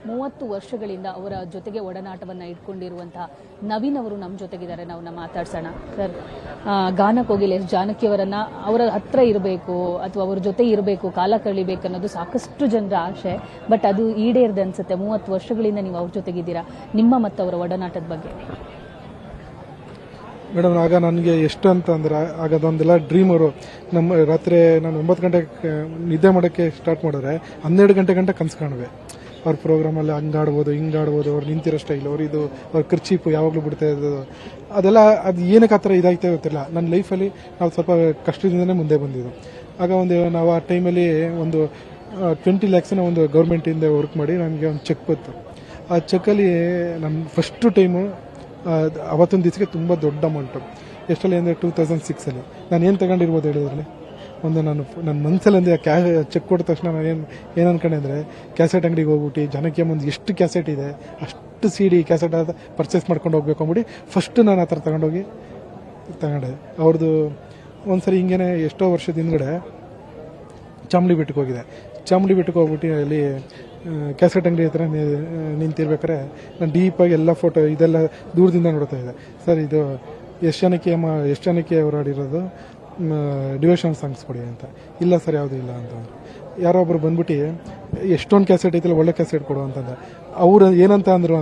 30 ವರ್ಷಗಳಿಂದ ಅವರ ಜೊತೆಗೆ ಒಡನಾಟವನ್ನು ಇಟ್ಕೊಂಡಿರುವಂತಹ ನವೀನ್ ಅವರು ನಮ್ಮ ಜೊತೆಗಿದ್ದಾರೆ. ನಾವು ಮಾತಾಡ್ಸೋಣ. ಸರ್, ಗಾನ ಕೋಗಿಲೆ ಜಾನಕಿಯವರನ್ನ ಅವರ ಹತ್ರ ಇರಬೇಕು ಅಥವಾ ಅವ್ರ ಜೊತೆ ಇರಬೇಕು, ಕಾಲ ಕಳಿಬೇಕು ಅನ್ನೋದು ಸಾಕಷ್ಟು ಜನರ ಆಸೆ. ಬಟ್ ಅದು ಈಡೇರ್ದೆ ಅನ್ಸುತ್ತೆ. 30 ವರ್ಷಗಳಿಂದ ನೀವು ಅವ್ರ ಜೊತೆಗಿದ್ದೀರಾ. ನಿಮ್ಮ ಮತ್ತು ಅವರ ಒಡನಾಟದ ಬಗ್ಗೆ ಮೇಡಮ್, ಆಗ ನನಗೆ ಎಷ್ಟು ಅಂತ ಅಂದ್ರೆ ಆಗ ಅದೊಂದೆಲ್ಲ ಡ್ರೀಮ್. ಅವರು ನಮ್ಮ ರಾತ್ರಿ ನಾನು 9 ಗಂಟೆಗೆ ನಿದ್ದೆ ಮಾಡೋಕ್ಕೆ ಸ್ಟಾರ್ಟ್ ಮಾಡಿದ್ರೆ 12 ಗಂಟೆ ಗಂಟೆ ಕನಸು ಕಾಣುವೆ. ಅವ್ರ ಪ್ರೋಗ್ರಾಮಲ್ಲಿ ಹಂಗಾಡ್ಬೋದು, ಹಿಂಗಾಡ್ಬೋದು, ಅವ್ರು ನಿಂತಿರೋ ಸ್ಟೈಲ್, ಅವ್ರ ಖರ್ಚೀಪು ಯಾವಾಗಲೂ ಬಿಡ್ತಾ ಇರೋದು, ಅದೆಲ್ಲ ಅದು ಏನಕ್ಕೆ ಆ ಥರ ಇದಾಗ್ತಾ ಗೊತ್ತಿಲ್ಲ. ನನ್ನ ಲೈಫಲ್ಲಿ ನಾವು ಸ್ವಲ್ಪ ಕಷ್ಟದಿಂದನೇ ಮುಂದೆ ಬಂದಿದ್ದು. ಆಗ ನಾವು ಆ ಟೈಮಲ್ಲಿ ಒಂದು 20 lakhs ಒಂದು ಗೌರ್ಮೆಂಟಿಂದ ವರ್ಕ್ ಮಾಡಿ ನನಗೆ ಒಂದು ಚೆಕ್ ಬಂತು. ಆ ಚೆಕ್ಕಲ್ಲಿ ನನ್ನ ಫಸ್ಟು ಟೈಮು ಅವತ್ತೊಂದು ದಿವಸಕ್ಕೆ ತುಂಬ ದೊಡ್ಡ ಅಮೌಂಟು. ಎಷ್ಟಲ್ಲಿ ಅಂದರೆ 2006 ನಾನು ಏನು ತಗೊಂಡಿರ್ಬೋದು ಹೇಳಿದ್ರಲ್ಲಿ, ನನ್ನ ಮನಸ್ಸಲ್ಲಿ ಅಂದರೆ ಚೆಕ್ ಕೊಟ್ಟ ತಕ್ಷಣ ನಾನು ಏನು ಅನ್ಕೊಂಡೆ ಅಂದರೆ, ಕ್ಯಾಸೆಟ್ ಅಂಗಡಿಗೆ ಹೋಗ್ಬಿಟ್ಟು ಜನಕ್ಕೆ ಮುಂದೆ ಎಷ್ಟು ಕ್ಯಾಸೆಟ್ ಇದೆ ಅಷ್ಟು CD ಕ್ಯಾಸೆಟ್ ಪರ್ಚೇಸ್ ಮಾಡ್ಕೊಂಡು ಹೋಗ್ಬೇಕು ಅಂದ್ಬಿಟ್ಟು ಫಸ್ಟ್ ನಾನು ಆ ಥರ ತಗೊಂಡೆ. ಅವ್ರದ್ದು ಒಂದ್ಸರಿ ಹಿಂಗೇನೆ ಎಷ್ಟೋ ವರ್ಷದ ಹಿಂದ್ಗಡೆ ಚಾಮುಂಡಿ ಬೆಟ್ಟಕ್ಕೆ ಹೋಗಿದೆ. ಚಾಮುಂಡಿ ಬೆಟ್ಟಕ್ಕೆ ಹೋಗ್ಬಿಟ್ಟು ಅಲ್ಲಿ ಕ್ಯಾಸೆಟ್ ಅಂಗಡಿ ಹತ್ರ ನಿಂತಿರ್ಬೇಕಾದ್ರೆ ನಾನು ಡೀಪಾಗಿ ಎಲ್ಲ ಫೋಟೋ ಇದೆಲ್ಲ ದೂರದಿಂದ ನೋಡ್ತಾ ಇದ್ದೆ. ಸರ್, ಇದು ಎಷ್ಟು ಜನಕ್ಕೆ ಹೋರಾಡಿರೋದು ಡಿವೋಷನಲ್ ಸಾಂಗ್ಸ್ ಕೊಡಿ ಅಂತ. ಇಲ್ಲ ಸರ್, ಯಾವುದೂ ಇಲ್ಲ ಅಂತ. ಯಾರೋ ಒಬ್ರು ಬಂದ್ಬಿಟ್ಟು ಎಷ್ಟೊಂದು ಕ್ಯಾಸೆಟ್ ಐತಿಲ್ಲ, ಒಳ್ಳೆ ಕ್ಯಾಸೆಟ್ ಕೊಡು ಅಂತಂದ. ಅವ್ರು ಏನಂತ ಅಂದ್ರೆ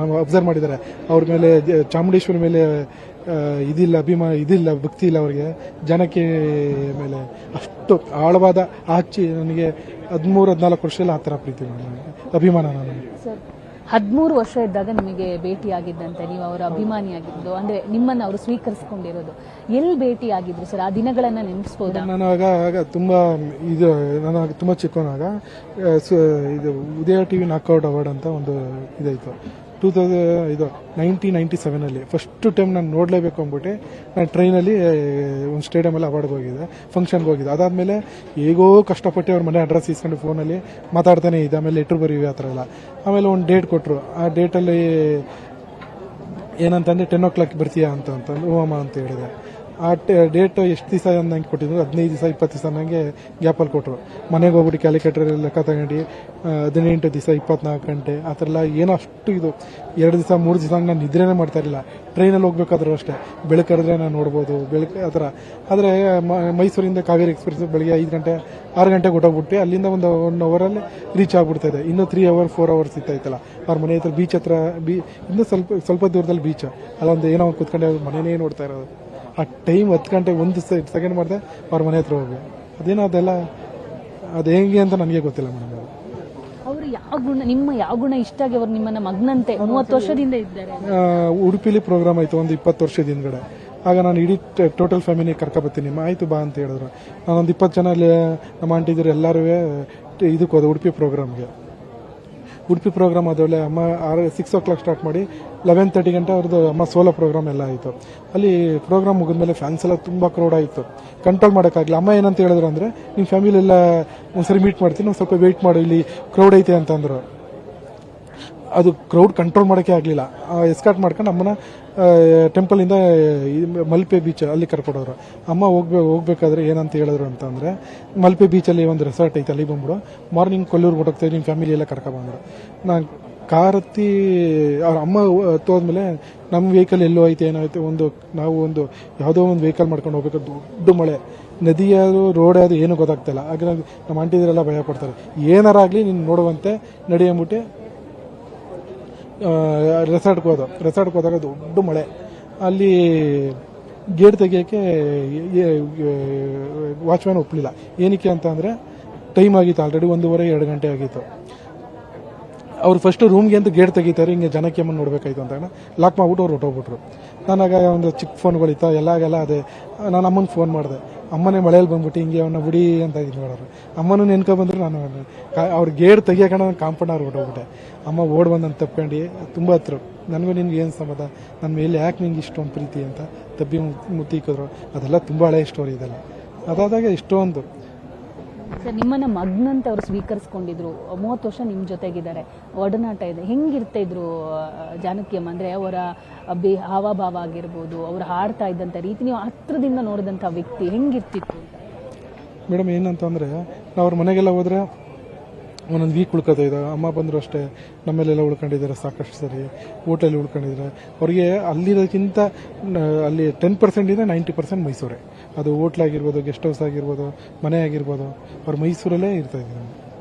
ನಾವು ಅಬ್ಸರ್ವ್ ಮಾಡಿದ್ದಾರೆ, ಅವ್ರ ಮೇಲೆ ಚಾಮುಂಡೇಶ್ವರಿ ಮೇಲೆ ಇದಿಲ್ಲ ಭಕ್ತಿ ಇಲ್ಲ ಅವ್ರಿಗೆ, ಜನಕ್ಕೆ ಮೇಲೆ ಅಷ್ಟು ಆಳವಾದ ಆಚೆ. ನನಗೆ 13-14 ವರ್ಷದಲ್ಲಿ ಆ ಥರ ಪ್ರೀತಿ ಅಭಿಮಾನ. ನಾನು 13 ವರ್ಷ ಇದ್ದಾಗ ನಿಮಗೆ ಭೇಟಿ ಆಗಿದ್ದಂತೆ, ನೀವು ಅವರ ಅಭಿಮಾನಿಯಾಗಿದ್ದು, ಅಂದ್ರೆ ನಿಮ್ಮನ್ನು ಅವರು ಸ್ವೀಕರಿಸಿಕೊಂಡಿರೋದು ಎಲ್ಲಿ ಭೇಟಿ ಆಗಿದ್ರು ಸರ್? ಆ ದಿನಗಳನ್ನ ನೆನೆಸ್ಬೋದಾ? ನಾನು ಆಗ ತುಂಬಾ ನಾನು ತುಂಬಾ ಚಿಕ್ಕವನಾಗ ಇದು ಉದಯ TV ನಾಕ್ಔಟ್ ಅವಾರ್ಡ್ ಅಂತ ಒಂದು ಇದಾಯ್ತು 1997 ಫಸ್ಟ್ ಟೈಮ್ ನಾನು ನೋಡಲೇಬೇಕು ಅಂದ್ಬಿಟ್ಟು ನಾನು ಟ್ರೈನಲ್ಲಿ ಒಂದು ಸ್ಟೇಡಿಯಮಲ್ಲಿ ಅವಾರ್ಡ್ಗೆ ಹೋಗಿದ್ದೆ, ಫಂಕ್ಷನ್ಗೆ ಹೋಗಿದ್ದೆ. ಅದಾದಮೇಲೆ ಹೇಗೋ ಕಷ್ಟಪಟ್ಟು ಅವ್ರ ಮನೆ ಅಡ್ರೆಸ್ ಇಸ್ಕೊಂಡು ಫೋನಲ್ಲಿ ಮಾತಾಡ್ತಾನೆ ಇದ್ದೆ. ಆಮೇಲೆ ಲೆಟ್ರ್ ಬರೀವಿ ಆ ಥರ ಎಲ್ಲ. ಆಮೇಲೆ ಒಂದು ಡೇಟ್ ಕೊಟ್ಟರು. ಆ ಡೇಟಲ್ಲಿ ಏನಂತಂದರೆ 10 o'clock ಬರ್ತೀಯಾ ಅಂತಂದು ಹ್ಞೂ ಅಮ್ಮ ಅಂತ ಹೇಳಿದೆ. ಆ ಡೇಟ್ ಎಷ್ಟು ದಿವಸ ನಂಗೆ ಕೊಟ್ಟಿದ್ರು, 15 ದಿವಸ 20 ದಿವಸ ನನಗೆ ಗ್ಯಾಪಲ್ಲಿ ಕೊಟ್ಟರು. ಮನೆಗೆ ಹೋಗ್ಬಿಟ್ಟು ಕ್ಯಾಲ್ಕುಲೇಟರ್ ಲೆಕ್ಕ ತಗೊಂಡು 18 ದಿವಸ 24 ಗಂಟೆ ಆ ಥರ ಎಲ್ಲ ಏನೋ ಅಷ್ಟು ಇದು 2 ದಿವಸ 3 ದಿವಸ ನಾನು ನಿದ್ರೆನೇ ಮಾಡ್ತಾ ಇರಲಿಲ್ಲ. ಟ್ರೈನಲ್ಲಿ ಹೋಗ್ಬೇಕಾದ್ರೂ ಅಷ್ಟೇ, ಬೆಳಕರಿದ್ರೆ ನಾನು ನೋಡ್ಬೋದು ಆ ಥರ. ಆದರೆ ಮೈಸೂರಿಂದ ಕಾವೇರಿ ಎಕ್ಸ್ಪ್ರೆಸ್ ಬೆಳಗ್ಗೆ 5 ಗಂಟೆ 6 ಗಂಟೆಗೆ ಹೊಟ್ಟೋಗ್ಬಿಟ್ಟು ಅಲ್ಲಿಂದ ಒಂದು 1 ಅವರಲ್ಲಿ ರೀಚ್ ಆಗ್ಬಿಡ್ತಾ ಇದೆ. ಇನ್ನೂ 3 hours 4 hours ಇತ್ತಾಯ್ತಲ್ಲ. ಅವ್ರ ಮನೆ ಹತ್ರ ಬೀಚ್ ಹತ್ರ ಇನ್ನೂ ಸ್ವಲ್ಪ ದೂರದಲ್ಲಿ ಬೀಚ್, ಅಲ್ಲೊಂದು ಏನೋ ಕೂತ್ಕೊಂಡೆ ಅವ್ರ ಮನೆಯೇ ನೋಡ್ತಾ ಇರೋದು. ಆ ಟೈಮ್ 10 ಗಂಟೆ 1 ಸೆಕೆಂಡ್ ಮಾಡಿದೆ ಅವ್ರ ಮನೆ ಹತ್ರ ಹೋಗಿ. ಅದೇನೋ ಅದೆಲ್ಲ ಅದು ಹೇಗೆ ಅಂತ ನನಗೆ ಗೊತ್ತಿಲ್ಲ ಮೇಡಮ್. ಅವರು ನಿಮ್ಮ ಯಾವ ಗುಣ ಇಷ್ಟ ಆಗಿ ಅವರು ನಿಮ್ಮನ್ನ ಮಗ್ನಂತೆ 30 ವರ್ಷದಿಂದ ಇದ್ದಾರೆ? ಉಡುಪಿಲಿ ಪ್ರೋಗ್ರಾಮ್ ಆಯಿತು ಒಂದು 20 ವರ್ಷದ ಹಿಂದ್ಗಡೆ. ಆಗ ನಾನು ಇಡೀ ಟೋಟಲ್ ಫ್ಯಾಮಿಲಿ ಕರ್ಕೊಬತ್ತೀನಿ, ಆಯಿತು ಬಾ ಅಂತ ಹೇಳಿದ್ರು. ನಾನೊಂದು 20 ಜನ ನಮ್ಮ ಆಂಟಿದ್ರು ಎಲ್ಲರೂ ಇದಕ್ಕೆ ಹೋದೆ ಉಡುಪಿ ಪ್ರೋಗ್ರಾಮ್ಗೆ. ಉಡುಪಿ ಪ್ರೋಗ್ರಾಮ್ ಆದಮೇಲೆ ಅಮ್ಮ 6 o'clock ಸ್ಟಾರ್ಟ್ ಮಾಡಿ 11:30 ಗಂಟೆ ಅವ್ರದ್ದು ಅಮ್ಮ ಸೋಲೋ ಪ್ರೋಗ್ರಾಮ್ ಎಲ್ಲ ಆಯಿತು. ಅಲ್ಲಿ ಪ್ರೋಗ್ರಾಮ್ ಮುಗಿದ್ಮೇಲೆ ಫ್ಯಾನ್ಸ್ ಎಲ್ಲ ತುಂಬ ಕ್ರೌಡ್ ಆಯಿತು, ಕಂಟ್ರೋಲ್ ಮಾಡೋಕ್ಕಾಗಲಿಲ್ಲ. ಅಮ್ಮ ಏನಂತ ಹೇಳಿದ್ರು ಅಂದರೆ, ನಿಮ್ಮ ಫ್ಯಾಮಿಲಿ ಎಲ್ಲ ಒಂದ್ಸರಿ ಮೀಟ್ ಮಾಡ್ತೀನಿ, ಒಂದು ಸ್ವಲ್ಪ ವೆಯ್ಟ್ ಮಾಡು, ಇಲ್ಲಿ ಕ್ರೌಡ್ ಐತೆ ಅಂತಂದರು. ಅದು ಕ್ರೌಡ್ ಕಂಟ್ರೋಲ್ ಮಾಡೋಕ್ಕೆ ಆಗಲಿಲ್ಲ. ಎಸ್ಕಾರ್ಟ್ ಮಾಡ್ಕೊಂಡು ಅಮ್ಮನ ಟೆಂಪಲಿಂದ ಮಲ್ಪೆ ಬೀಚ್ ಅಲ್ಲಿ ಕರ್ಕೊಡೋರು. ಅಮ್ಮ ಹೋಗ್ಬೇಕಾದ್ರೆ ಏನಂತ ಹೇಳಿದ್ರು ಅಂತಂದರೆ, ಮಲ್ಪೆ ಬೀಚಲ್ಲಿ ಒಂದು ರೆಸಾರ್ಟ್ ಐತೆ, ಅಲ್ಲಿ ಬಂದ್ಬಿಡು, ಮಾರ್ನಿಂಗ್ ಕೊಲ್ಲೂರಿಗೆ ಹೊಟ್ಟೋಗ್ತಾಯಿದ್ದು ನಿಮ್ಮ ಫ್ಯಾಮಿಲಿ ಎಲ್ಲ ಕರ್ಕೊಬಂದರು. ನಾನು ಕಾರ್ ಹತ್ತಿ ಅವ್ರ ಅಮ್ಮ ಹತ್ತೋದ್ಮೇಲೆ ನಮ್ಮ ವೆಹಿಕಲ್ ಎಲ್ಲೋ ಐತೆ ಏನಾಯ್ತು, ನಾವು ಯಾವುದೋ ಒಂದು ವೆಹಿಕಲ್ ಮಾಡ್ಕೊಂಡು ಹೋಗ್ಬೇಕು. ದೊಡ್ಡ ಮಳೆ, ನದಿ ಅದು ರೋಡ್ ಅದು ಏನೂ ಗೊತ್ತಾಗ್ತಾಯಿಲ್ಲ. ಆಗ ನಮ್ಮ ಆಂಟಿದರೆಲ್ಲ ಭಯ ಪಡ್ತಾರೆ, ಏನಾರಾಗಲಿ ನೀನು ನೋಡುವಂತೆ ನಡಿ ಅಂದ್ಬಿಟ್ಟು ರೆಸಾರ್ಟ್ಗೆ ಹೋದಾಗ ದೊಡ್ಡ ಮಳೆ. ಅಲ್ಲಿ ಗೇಟ್ ತೆಗಿಯೋಕ್ಕೆ ವಾಚ್ಮ್ಯಾನ್ ಒಪ್ಪಲಿಲ್ಲ. ಏನಕ್ಕೆ ಅಂತ ಅಂದರೆ ಟೈಮ್ ಆಗಿತ್ತು, ಆಲ್ರೆಡಿ 1:30-2 ಗಂಟೆ ಆಗಿತ್ತು. ಅವ್ರು ಫಸ್ಟ್ ರೂಮ್ಗೆ ಅಂತ ಗೇಟ್ ತೆಗಿತಾರೆ, ಹಿಂಗೆ ಜನಕ್ಕೆ ಅಮ್ಮನ ನೋಡಬೇಕಾಯ್ತು ಅಂತ ಲಾಕ್ ಮಾಡ್ಬಿಟ್ಟು ಅವ್ರು ಹೊಟ್ಟೋಗ್ಬಿಟ್ರು. ನಾನಾಗ ಒಂದು ಚಿಕ್ಕ ಫೋನ್ಗಳಿತ್ತ ಎಲ್ಲಾಗೆಲ್ಲ ಅದೇ ನಾನು ಅಮ್ಮನಿಗೆ ಫೋನ್ ಮಾಡಿದೆ. ಅಮ್ಮನೇ ಮಳೆಯಲ್ಲಿ ಬಂದ್ಬಿಟ್ಟು ಹಿಂಗೆ ಅವನ್ನ ಬಿಡಿ ಅಂತ ಇದು ಮಾಡೋರು. ಅಮ್ಮನೂ ನೆನ್ಕೊಬಂದ್ರು. ನಾನು ಅವ್ರ ಗೇಟ್ ತೆಗಿಯೋಕಣ ನಾನು ಕಾಂಪೌಂಡ್ ಅವ್ರು ಹೊಟ್ಟೋಗ್ಬಿಟ್ಟೆ. ಅಮ್ಮ ಓಡ್ ಬಂದು ನಾನು ತಪ್ಕೊಂಡು ತುಂಬ ಹತ್ರ, ನನಗೂ ನಿನ್ಗೆ ಏನು ಸಂಬಂಧ, ನನ್ನ ಮೇಲೆ ಯಾಕೆ ನಿಂಗೆ ಇಷ್ಟೊಂದು ಪ್ರೀತಿ ಅಂತ ತಬ್ಬಿ ಮುತ್ತಿಕ್ಕಿದ್ರು. ಅದೆಲ್ಲ ತುಂಬ ಹಳೆಯ ಸ್ಟೋರಿ ಇದೆಲ್ಲ. ಅದಾದಾಗ ಇಷ್ಟೊಂದು ಸರ್, ನಿಮ್ಮನ್ನ ಮಗ್ನಂತ ಅವರು ಸ್ವೀಕರಿಸ್ಕೊಂಡಿದ್ರು. 30 ವರ್ಷ ನಿಮ್ಮ ಜೊತೆಗಿದ್ದಾರೆ, ಒಡನಾಟ ಇದೆ. ಹೆಂಗಿರ್ತಾ ಇದ್ರು ಜಾನಕಿಯಮ್ಮ? ಅಂದರೆ ಅವರ ಹಾವಭಾವ ಆಗಿರ್ಬೋದು, ಅವ್ರು ಹಾಡ್ತಾ ಇದ್ದಂಥ ರೀತಿ, ನೀವು ಹತ್ರದಿಂದ ನೋಡಿದಂಥ ವ್ಯಕ್ತಿ ಹೆಂಗಿರ್ತಿತ್ತು? ಮೇಡಮ್ ಏನಂತಂದರೆ, ನಾವು ಅವ್ರ ಮನೆಗೆಲ್ಲ ಹೋದರೆ ಒಂದೊಂದು ವೀಕ್ ಉಳ್ಕೊತಾ ಅಮ್ಮ ಬಂದರು ಅಷ್ಟೇ ನಮ್ಮಲ್ಲೆಲ್ಲ ಉಳ್ಕೊಂಡಿದ್ದಾರೆ ಸಾಕಷ್ಟು ಸರಿ ಹೋಟೆಲ್ ಉಳ್ಕೊಂಡಿದ್ದಾರೆ. ಅವ್ರಿಗೆ ಅಲ್ಲಿರೋದಕ್ಕಿಂತ ಅಲ್ಲಿ 10%ಇಂದ 90% ಮೈಸೂರೇ. ಅದು ಹೋಟ್ಲಾಗಿರ್ಬೋದು, ಗೆಸ್ಟ್ ಹೌಸ್ ಆಗಿರ್ಬೋದು, ಮನೆ ಆಗಿರ್ಬೋದು, ಅವ್ರು ಮೈಸೂರಲ್ಲೇ ಇರ್ತಾ ಇದ್ದಾರೆ.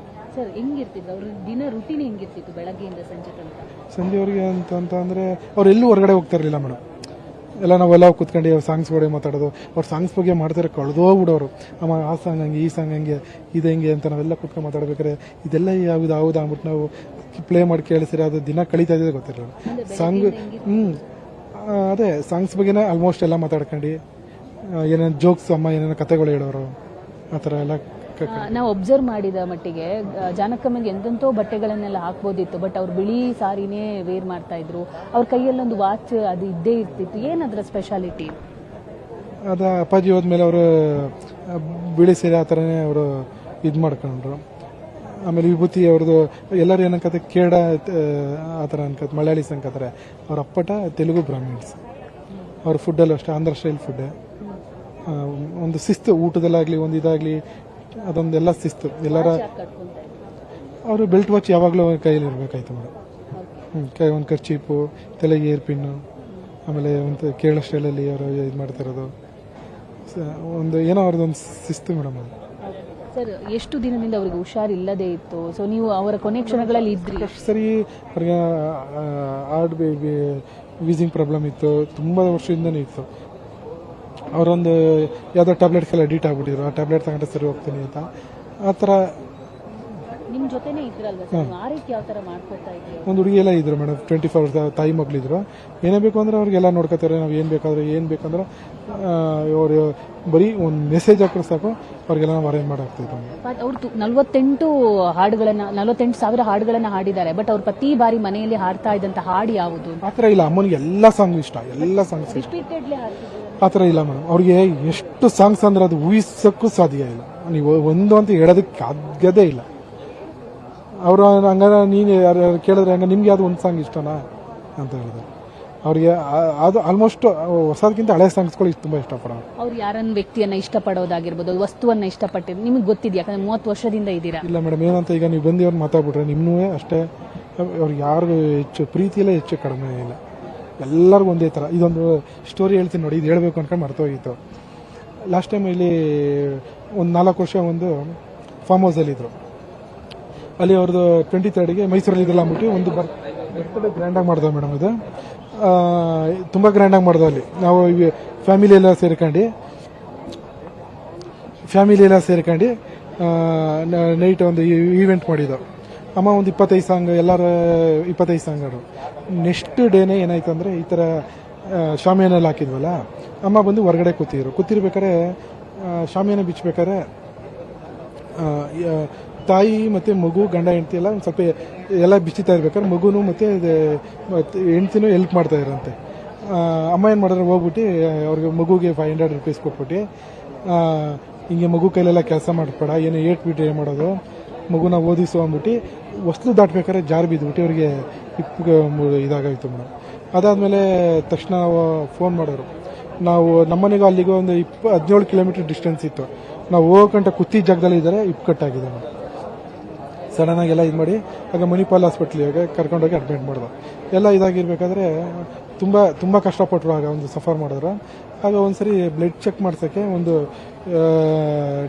ಸರ್ ಹೆಂಗಿರ್ತಿದ್ರು ಅವ್ರ ದಿನ ರುಟೀನ್ ಹೆಂಗಿರ್ತಿತ್ತು ಬೆಳಗ್ಗೆಯಿಂದ ಸಂಜೆ ತನಕ? ಸಂಜೆವರೆಗೆ ಅಂತ ಅಂದರೆ ಅವ್ರು ಎಲ್ಲೂ ಹೊರಗಡೆ ಹೋಗ್ತಾ ಇರಲಿಲ್ಲ ಮೇಡಮ್. ಎಲ್ಲ ನಾವೆಲ್ಲ ಕೂತ್ಕೊಂಡು ಅವ್ರ ಸಾಂಗ್ಸ್ ಬಗ್ಗೆ ಮಾತಾಡೋದು, ಅವ್ರ ಸಾಂಗ್ಸ್ ಬಗ್ಗೆ ಮಾಡ್ತಾರೆ ಕಳೆದೋಗ್ಬಿಡೋರು. ಅಮ್ಮ ಆ ಸಾಂಗ್ ಹಂಗೆ, ಈ ಸಾಂಗ್ ಹಂಗೆ, ಇದು ಹೆಂಗೆ ಅಂತ ನಾವೆಲ್ಲ ಕೂತ್ಕೊಂಡು ಮಾತಾಡ್ಬೇಕಾದ್ರೆ ಇದೆಲ್ಲ ಯಾವ್ದು ಅಂದ್ಬಿಟ್ಟು ನಾವು ಪ್ಲೇ ಮಾಡಿ ಕೇಳಿಸಿದ್ರೆ ಅದು ದಿನ ಕಳೀತಾ ಇದ್ದೇ ಗೊತ್ತಿರಲಿಲ್ಲ. ಸಾಂಗ್ ಅದೇ ಸಾಂಗ್ಸ್ ಬಗ್ಗೆನೇ ಆಲ್ಮೋಸ್ಟ್ ಎಲ್ಲ ಮಾತಾಡ್ಕೊಂಡು ಏನೇನು ಜೋಕ್ಸ್, ಅಮ್ಮ ಏನೇನೋ ಕತೆಗಳು ಹೇಳೋರು, ಆ ಥರ ಎಲ್ಲ. ನಾವು ಅಬ್ಸರ್ವ್ ಮಾಡಿದ ಮಟ್ಟಿಗೆ ಜಾನಕಮ್ಮಗೆ ಎಂತೆಂತೋ ಬಟ್ಟೆಗಳನ್ನೆಲ್ಲ ಹಾಕ್ಬೋದಿತ್ತು, ಬಟ್ ಅವ್ರು ಬಿಳಿ ಸಾರಿನೇ ವೇರ್ ಮಾಡ್ತಾ ಇದ್ರು. ಅವ್ರ ಕೈಯಲ್ಲೊಂದು ವಾಚ್ ಅದು ಇದ್ದೇ ಇರ್ತಿತ್ತು. ಏನದ್ರ ಸ್ಪೆಷಾಲಿಟಿ? ಅದ ಅಪ್ಪಾಜಿ ಹೋದ್ಮೇಲೆ ಅವರು ಬಿಳಿ ಸೀರೆ ಆ ಥರನೇ ಅವರು ಇದು ಮಾಡ್ಕೊಂಡ್ರು. ಆಮೇಲೆ ವಿಭೂತಿ ಅವ್ರದ್ದು ಎಲ್ಲರೂ ಏನಂಕತೆ ಕೇಡ ಆ ಥರ ಅನ್ಕತ್ ಮಲಯಾಳೀಸ್ ಅನ್ಕತ್ತಾರೆ. ಅವ್ರ ಅಪ್ಪಟ ತೆಲುಗು ಬ್ರಾಹ್ಮಿಣ್ಸ್. ಅವ್ರ ಫುಡ್ಡಲ್ಲೂ ಅಷ್ಟೇ ಆಂಧ್ರ ಸ್ಟೈಲ್ ಫುಡ್. ಒಂದು ಶಿಸ್ತು ಊಟದಲ್ಲಾಗಲಿ ಒಂದು ಇದಾಗಲಿ ಅದೊಂದೆಲ್ಲ ಶಿಸ್ತು. ಎಲ್ಲರ ಅವರು ಬೆಲ್ಟ್ ವಾಚ್ ಯಾವಾಗಲೂ ಕೈಯಲ್ಲಿ ಇರಬೇಕಾಯ್ತು ಮೇಡಮ್. ಕೈ ಒಂದು ಕರ್ಚೀಪು, ತಲೆಗೆ ಏರ್ ಪಿನ್ನು, ಆಮೇಲೆ ಒಂದು ಕೇರಳ ಸ್ಟೈಲಲ್ಲಿ ಅವರು ಇದು ಮಾಡ್ತಿರೋದು ಒಂದು ಏನೋ ಅವ್ರದ್ದೊಂದು ಶಿಸ್ತು ಮೇಡಮ್ ಅದು. ಸರ್ ಎಷ್ಟು ದಿನದಿಂದ ಅವ್ರಿಗೆ ಹುಷಾರಿಲ್ಲದೆ ಇತ್ತು? ಸೊ ನೀವು ಅವರ ಕೊನೆ ಕ್ಷಣಗಳಲ್ಲಿ ಇದ್ರಿ. ಎಷ್ಟು ಸರಿ ಅವ್ರಿಗೆ ಹಾರ್ಟ್ ವೀಸಿಂಗ್ ಪ್ರಾಬ್ಲಮ್ ಇತ್ತು, ತುಂಬ ವರ್ಷದಿಂದನೇ ಇತ್ತು. ಅವರೊಂದು ಯಾವುದೋ ಟ್ಯಾಬ್ಲೆಟ್ಸ್ಗೆಲ್ಲ ಅಡಿಟ್ ಆಗ್ಬಿಟ್ಟಿದ್ರು. ಆ ಟ್ಯಾಬ್ಲೆಟ್ ತಗೊಂಡ್ರೆ ಸರಿ ಹೋಗ್ತೀನಿ ಅಂತ ಆ ಥರ. ನಿಮ್ಮ ಜೊತೆನೇ ಇದ್ರಲ್ವಾ ಸರ್? ಆರೈಕೆ ಯಾವ ಥರ ಮಾಡ್ಕೊತಾ ಇದ್ರು? ಒಂದು ಹುಡುಗಿ ಎಲ್ಲ ಇದ್ರು ಮೇಡಮ್, 24 ತಾಯಿ ಮಗಳಿದ್ರು. ಏನೇ ಬೇಕು ಅಂದ್ರೆ ಅವ್ರಿಗೆಲ್ಲ ನೋಡ್ಕೋತಾರೆ. ನಾವು ಏನು ಬೇಕಂದ್ರೆ ಅವರು ಬರೀ ಒಂದು ಮೆಸೇಜ್ ಹಾಕಿದ್ರೆ ಸಾಕು, ಅವ್ರಿಗೆಲ್ಲ ನಾವು ಅರೇಂಜ್ ಮಾಡಾಕ್ತಿದ್ವಿ. ಅವ್ರು 48,000 ಹಾಡುಗಳನ್ನ ಹಾಡಿದ್ದಾರೆ, ಬಟ್ ಅವ್ರ ಪ್ರತಿ ಬಾರಿ ಮನೆಯಲ್ಲಿ ಹಾಡ್ತಾ ಇದ್ದಂತ ಹಾಡು ಯಾವುದು? ಆ ಥರ ಇಲ್ಲ. ಅಮ್ಮನಿಗೆ ಎಲ್ಲ ಸಾಂಗ್ ಇಷ್ಟ, ಎಲ್ಲ ಸಾಂಗ್ಸ್ ಇಷ್ಟ. ಆ ಥರ ಇಲ್ಲ ಮೇಡಮ್. ಅವ್ರಿಗೆ ಎಷ್ಟು ಸಾಂಗ್ಸ್ ಅಂದ್ರೆ ಅದು ಊಹಿಸೋಕ್ಕೂ ಸಾಧ್ಯ ಇಲ್ಲ. ನೀವು ಒಂದು ಅಂತ ಹೇಳೋದಕ್ಕೆ ಆಗದೇ ಇಲ್ಲ. ಅವರು ಹಂಗಾರೆ ನೀನು ಯಾರು ಕೇಳಿದ್ರೆ ಹಂಗ ನಿಮ್ಗೆ ಯಾವ್ದು ಒಂದು ಸಾಂಗ್ ಇಷ್ಟನಾ ಅಂತ ಹೇಳಿದ್ರು. ಅವ್ರಿಗೆ ಅದು ಆಲ್ಮೋಸ್ಟ್ ಹೊಸದಕ್ಕಿಂತ ಹಳೆ ಸಾಂಗ್ಸ್ಗಳು ತುಂಬ ಇಷ್ಟಪಡೋರು. ಅವ್ರು ಯಾರನ್ನ ವ್ಯಕ್ತಿಯನ್ನ ಇಷ್ಟಪಡೋದಾಗಿರ್ಬೋದು, ವಸ್ತುವನ್ನ ಇಷ್ಟಪಟ್ಟಿದ್ರು, ನಿಮಗೆ ಗೊತ್ತಿದ್ಯಾ? ಯಾಕಂದ್ರೆ 30 ವರ್ಷದಿಂದ ಇದ್ದೀರಾ. ಇಲ್ಲ ಮೇಡಮ್, ಏನಂತ ಈಗ ನೀವು ಬಂದು ಅವ್ರು ಮಾತಾಡ್ಬಿಟ್ರೆ ನಿಮ್ಮೂ ಅಷ್ಟೇ. ಅವ್ರಿಗೆ ಯಾರಿಗೂ ಹೆಚ್ಚು ಪ್ರೀತಿಯಲ್ಲೇ ಹೆಚ್ಚು ಕಡಿಮೆ ಇಲ್ಲ. ಎಲ್ಲರಿಗೂ ಒಂದೇ ಥರ. ಇದೊಂದು ಸ್ಟೋರಿ ಹೇಳ್ತೀನಿ ನೋಡಿ, ಇದು ಹೇಳಬೇಕು ಅನ್ಕೊಂಡು ಮರ್ತೋಗಿತ್ತು. ಲಾಸ್ಟ್ ಟೈಮ್ ಇಲ್ಲಿ ಒಂದು 4 ವರ್ಷ ಒಂದು ಫಾರ್ಮ್ ಹೌಸಲ್ಲಿದ್ದರು. ಅಲ್ಲಿ ಅವ್ರದ್ದು 23ಗೆ ಮೈಸೂರಲ್ಲಿ ಇದ್ರಲ್ಲ ಅಂದ್ಬಿಟ್ಟು ಒಂದು ಬರ್ತ್ಡೇ ಗ್ರ್ಯಾಂಡಾಗಿ ಮಾಡಿದ್ವಿ ಮೇಡಮ್. ಇದು ತುಂಬ ಗ್ರ್ಯಾಂಡಾಗಿ ಮಾಡಿದ್ವಿ. ಅಲ್ಲಿ ನಾವು ಫ್ಯಾಮಿಲಿ ಎಲ್ಲ ಸೇರ್ಕೊಂಡು ನೈಟ್ ಒಂದು ಈವೆಂಟ್ ಮಾಡಿದ್ದೆವು. ಅಮ್ಮ ಒಂದು 25 ಸಾಂಗ್, ಎಲ್ಲರ 25 ಸಾಂಗ್ ಆಡು. ನೆಕ್ಸ್ಟ್ ಡೇನೇ ಏನಾಯ್ತು ಅಂದರೆ ಈ ಥರ ಶಾಮಿಯಾನಲ್ಲಿ ಹಾಕಿದ್ವಲ್ಲ, ಅಮ್ಮ ಬಂದು ಹೊರಗಡೆ ಕೂತಿರ್ಬೇಕಾದ್ರೆ ಶಾಮಿಯಾನ ಬಿಚ್ಚಬೇಕಾದ್ರೆ ತಾಯಿ ಮತ್ತು ಮಗು, ಗಂಡ ಹೆಂಡತಿ ಎಲ್ಲ ಒಂದು ಸ್ವಲ್ಪ ಎಲ್ಲ ಬಿಚ್ಚಿತಾ ಇರ್ಬೇಕಾದ್ರೆ ಮಗುನು ಮತ್ತು ಹೆಂಡ್ತಿನೂ ಹೆಲ್ಪ್ ಮಾಡ್ತಾ ಇರಂತೆ. ಅಮ್ಮ ಏನು ಮಾಡಿದ್ರೆ ಹೋಗ್ಬಿಟ್ಟು ಅವ್ರಿಗೆ ಮಗುಗೆ 500 ರೂಪೀಸ್ ಕೊಟ್ಬಿಟ್ಟು, ಹಿಂಗೆ ಮಗು ಕೈಲೆಲ್ಲ ಕೆಲಸ ಮಾಡ್ಬೇಡ, ಏನೋ ಏಟ್ಬಿಟ್ಟು ಏನು ಮಾಡೋದು, ಮಗುನ ಓದಿಸು ಅಂದ್ಬಿಟ್ಟು ಹೊಸ್ಲು ದಾಟ್ಬೇಕಾದ್ರೆ ಜಾರು ಬಿದ್ದುಬಿಟ್ಟು ಅವ್ರಿಗೆ ಇದಾಗಾಯಿತು ಮೇಡಮ್. ಅದಾದಮೇಲೆ ತಕ್ಷಣ ಫೋನ್ ಮಾಡೋರು. ನಾವು ನಮ್ಮನೆಗೂ ಅಲ್ಲಿಗೂ ಒಂದು 17 ಕಿಲೋಮೀಟರ್ ಡಿಸ್ಟೆನ್ಸ್ ಇತ್ತು. ನಾವು ಹೋಗೋಕಂಟ ಕುತ್ತಿ ಜಾಗದಲ್ಲಿ ಇದ್ದಾರೆ, ಕಟ್ಟಾಗಿದೆ ಮೇಡಮ್. ಸಡನ್ನಾಗಿ ಎಲ್ಲ ಇದು ಮಾಡಿ ಆಗ ಮಣಿಪಾಲ್ ಹಾಸ್ಪಿಟ್ಲಿಗೆ ಕರ್ಕೊಂಡೋಗಿ ಅಡ್ಮಿಟ್ ಮಾಡಿದ್ರು. ಎಲ್ಲ ಇದಾಗಿರ್ಬೇಕಾದ್ರೆ ತುಂಬ ಕಷ್ಟಪಟ್ಟರು. ಆಗ ಒಂದು ಸಫರ್ ಮಾಡಿದ್ರು. ಆಗ ಒಂದ್ಸರಿ ಬ್ಲಡ್ ಚೆಕ್ ಮಾಡ್ಸೋಕ್ಕೆ ಒಂದು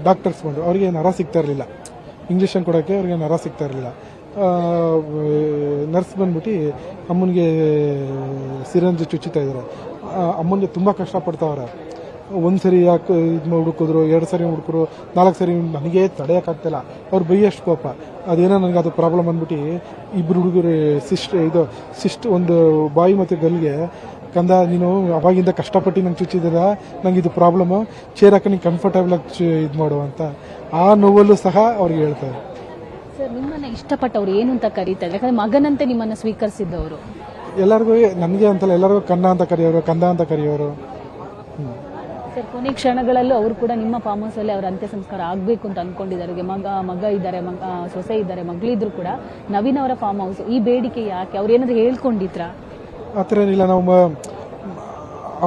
ಡಾಕ್ಟರ್ಸ್ ಬಂದರು. ಅವರಿಗೆ ನರ ಸಿಗ್ತಾ ಇರಲಿಲ್ಲ, ಇಂಜೆಕ್ಷನ್ ಕೊಡೋಕ್ಕೆ ಅವ್ರಿಗೆ ನರ ಸಿಗ್ತಾ ಇರಲಿಲ್ಲ. ನರ್ಸ್ ಬಂದ್ಬಿಟ್ಟು ಅಮ್ಮನಿಗೆ ಸಿರಂಜ್ ಚುಚ್ಚುತ್ತಾ ಇದ್ದಾರೆ. ಅಮ್ಮನಿಗೆ ತುಂಬ ಕಷ್ಟಪಡ್ತಾವ್ರೆ. ಒಂದು ಸರಿ ಯಾಕೆ ಇದು ಹುಡುಕಿದ್ರು, 2 ಸರಿ ಹುಡುಕರು, 4 ಸರಿ, ನನಗೆ ತಡೆಯೋಕ್ಕಾಗ್ತಿಲ್ಲ. ಅವ್ರು ಬೈಯಷ್ಟು ಕೋಪ. ಅದೇನೋ ನನಗೆ ಅದು ಪ್ರಾಬ್ಲಮ್ ಅಂದ್ಬಿಟ್ಟು ಇಬ್ಬರು ಹುಡುಗರು ಸಿಸ್ಟ್ ಒಂದು ಬಾಯಿ ಮತ್ತು ಗಲ್ಗೆ, ಕಂದ ನೀನು ಅವಾಗಿಂದ ಕಷ್ಟಪಟ್ಟು ನಂಗೆ ಚುಚ್ಚಿದ್ದೀರ, ನಂಗೆ ಇದು ಪ್ರಾಬ್ಲಮ್ಮು, ಚೇರ್ ಹಾಕಿ ನೀನು ಕಂಫರ್ಟೇಬಲಾಗಿ ಇದು ಮಾಡು ಅಂತ ಆ ನೋವಲ್ಲೂ ಸಹ ಅವ್ರಿಗೆ ಹೇಳ್ತಾರೆ. ಸರ್, ನಿಮ್ಮನ್ನ ಇಷ್ಟಪಟ್ಟವ್ರು ಏನು ಅಂತ ಕರೀತಾರೆ? ಯಾಕಂದ್ರೆ ಮಗನಂತೆ ನಿಮ್ಮನ್ನ ಸ್ವೀಕರಿಸಿದ್ದವರು. ಎಲ್ಲರಿಗೂ ನನಗೆ ಅಂತಲ್ಲ, ಎಲ್ಲರಿಗೂ ಕಂದ ಅಂತ ಕರೆಯೋರು. ಸರ್, ಕೊನೆ ಕ್ಷಣಗಳಲ್ಲೂ ಅವರು ಕೂಡ ನಿಮ್ಮ ಫಾರ್ಮ್ ಹೌಸ್ ಅಲ್ಲಿ ಅವರ ಅಂತ್ಯ ಸಂಸ್ಕಾರ ಆಗಬೇಕು ಅಂತ ಅನ್ಕೊಂಡಿದ್ದಾರೆ. ಮಗ ಇದ್ದಾರೆ, ಸೊಸೆ ಇದ್ದಾರೆ, ಮಗಳಿದ್ರು ಕೂಡ ನವೀನ್ ಅವರ ಫಾರ್ಮ್ ಹೌಸ್. ಈ ಬೇಡಿಕೆ ಯಾಕೆ? ಅವ್ರು ಏನಾದ್ರು ಹೇಳ್ಕೊಂಡಿದ್ರ? ಆ ಥರ ಏನಿಲ್ಲ. ನಾವು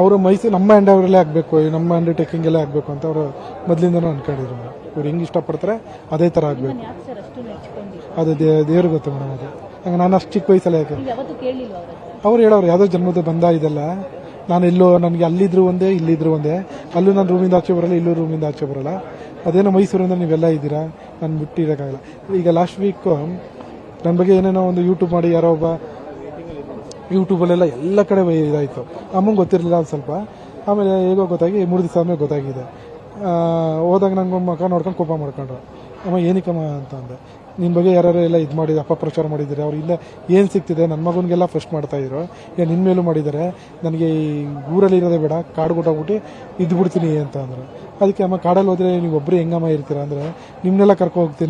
ಅವರು ಮೈಸೂರು ನಮ್ಮ ಅಂಡರ್ವರಲ್ಲೇ ಆಗಬೇಕು, ನಮ್ಮ ಅಂಡರ್ಟೇಕಿಂಗ್ ಎಲ್ಲ ಆಗಬೇಕು ಅಂತ ಅವರು ಮೊದಲಿಂದನೂ ಅನ್ಕೊಂಡಿದ್ರು. ಇವ್ರು ಹೆಂಗೆ ಇಷ್ಟಪಡ್ತಾರೆ ಅದೇ ಥರ ಆಗಬೇಕು. ಯಾಕೆ ಸರ್ ಅಷ್ಟು ನೆಚ್ಕೊಂಡಿದ್ರು? ಅದು ದೇವ್ರಿಗೆ ಗೊತ್ತು ಮೇಡಮ್. ಅದು ಹಂಗೆ ನಾನು ಅಷ್ಟು ಚಿಕ್ಕ ವಯಸ್ಸಲ್ಲ ಯಾಕೆ ನೀವು ಯಾವತ್ತೂ ಕೇಳಲಿಲ್ಲ ಅವ್ರ ಹತ್ರ? ಅವ್ರು ಹೇಳೋರು ಯಾವುದೋ ಜನ್ಮದ ಬಂದ ಇದೆಲ್ಲ, ನಾನು ಎಲ್ಲೋ ನನಗೆ ಅಲ್ಲಿದ್ರು ಒಂದೇ ಇಲ್ಲಿದ್ರು ಒಂದೇ, ಅಲ್ಲೂ ನಾನು ರೂಮಿಂದ ಆಚೆ ಬರಲ್ಲ, ಇಲ್ಲೂ ರೂಮಿಂದ ಆಚೆ ಬರಲ್ಲ, ಅದೇನೋ ಮೈಸೂರಿಂದ ನೀವೆಲ್ಲ ಇದ್ದೀರಾ, ನಾನು ಬಿಟ್ಟಿರೋಕ್ಕಾಗಲ್ಲ. ಈಗ ಲಾಸ್ಟ್ ವೀಕು ನನ್ನ ಬಗ್ಗೆ ಏನೇನೋ ಒಂದು ಯೂಟ್ಯೂಬ್ ಮಾಡಿ ಯಾರೋ ಒಬ್ಬ ಯೂಟ್ಯೂಬಲ್ಲೆಲ್ಲ ಎಲ್ಲ ಕಡೆ ಇದಾಯಿತು. ಅಮ್ಮಂಗೆ ಗೊತ್ತಿರಲಿಲ್ಲ ಒಂದು ಸ್ವಲ್ಪ, ಆಮೇಲೆ ಹೇಗೋ ಗೊತ್ತಾಗಿ 3 ದಿವಸ ಆದಮೇಲೆ ಗೊತ್ತಾಗಿದೆ. ಹೋದಾಗ ನಂಗೆ ಮಕ್ಕ ನೋಡ್ಕೊಂಡು ಕೋಪ ಮಾಡ್ಕೊಂಡ್ರು. ಅಮ್ಮ ಏನಕ್ಕಮ್ಮ ಅಂತ ಅಂದೆ. ನಿಮ್ಮ ಬಗ್ಗೆ ಯಾರು ಎಲ್ಲ ಇದು ಮಾಡಿದ ಅಪಪ್ರಚಾರ ಮಾಡಿದ್ದಾರೆ, ಅವ್ರು ಇಲ್ಲ ಏನು ಸಿಗ್ತಿದೆ ನನ್ನ ಮಗನಿಗೆಲ್ಲ ಫಸ್ಟ್ ಮಾಡ್ತಾಯಿದ್ರು, ಈಗ ನಿನ್ನ ಮೇಲೂ ಮಾಡಿದ್ದಾರೆ, ನನಗೆ ಈ ಊರಲ್ಲಿ ಇರೋದೇ ಬೇಡ, ಕಾಡು ಕೊಟ್ಟೋಗ್ಬಿಟ್ಟು ಇದ್ದು ಬಿಡ್ತೀನಿ ಅಂತ ಅಂದರು. ಅದಕ್ಕೆ ಅಮ್ಮ ಕಾಡಲ್ಲಿ ಹೋದರೆ ನೀವು ಒಬ್ಬರೇ ಹೆಂಗಮ್ಮ ಇರ್ತೀರಾ ಅಂದರೆ, ನಿಮ್ಮನ್ನೆಲ್ಲ ಕರ್ಕೊ ಹೋಗ್ತೀನಿ